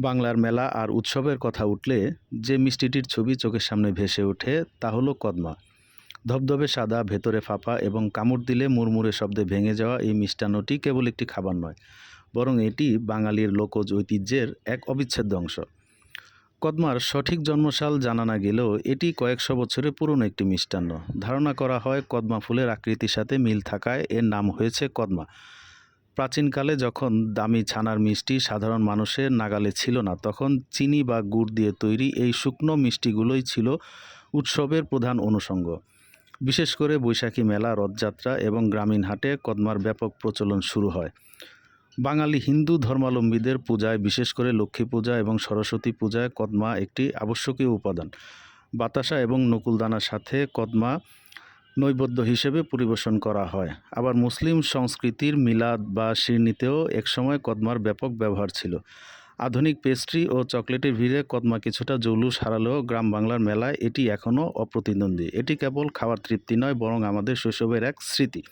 বাংলার মেলা আর উৎসবের কথা উঠলে যে মিষ্টিটির ছবি চোখের সামনে ভেসে ওঠে তা হলো কদমা। ধবধবে সাদা, ভেতরে ফাঁপা এবং কামড় দিলে মুড়মুড়ে শব্দে ভেঙে যাওয়া এই মিষ্টান্নটি কেবল একটি খাবার নয়, বরং এটি বাঙালির লোকজ ঐতিহ্যের এক অবিচ্ছেদ্য অংশ। কদমার সঠিক জন্মসাল জানা না গেলেও এটি কয়েকশো বছরের পুরনো একটি মিষ্টান্ন। ধারণা করা হয় কদমা ফুলের আকৃতির সাথে মিল থাকায় এর নাম হয়েছে কদমা। প্রাচীনকালে যখন দামি ছানার মিষ্টি সাধারণ মানুষের নাগালে ছিল না, তখন চিনি বা গুড় দিয়ে তৈরি এই শুকনো মিষ্টিগুলোই ছিল উৎসবের প্রধান অনুষঙ্গ। বিশেষ করে বৈশাখী মেলা, রথযাত্রা এবং গ্রামীণ হাটে কদমার ব্যাপক প্রচলন শুরু হয়। বাঙালি হিন্দু ধর্মাবলম্বীদের পূজায়, বিশেষ করে লক্ষ্মী পূজা এবং সরস্বতী পূজায় কদমা একটি আবশ্যকীয় উপাদান। বাতাসা এবং নকুলদানার সাথে কদমা নৈবেদ্য হিসেবে পরিবেশন করা হয়। আবার মুসলিম সংস্কৃতির মিলাদ বা শিরনিতেও একসময় কদমার ব্যাপক ব্যবহার ছিল। আধুনিক পেস্ট্রি ও চকলেটের ভিড়ে কদমা কিছুটা জৌলুস হারালেও গ্রাম বাংলার মেলায় এটি এখনও অপ্রতিদ্বন্দ্বী। এটি কেবল খাওয়ার তৃপ্তি নয়, বরং আমাদের শৈশবের এক স্মৃতি।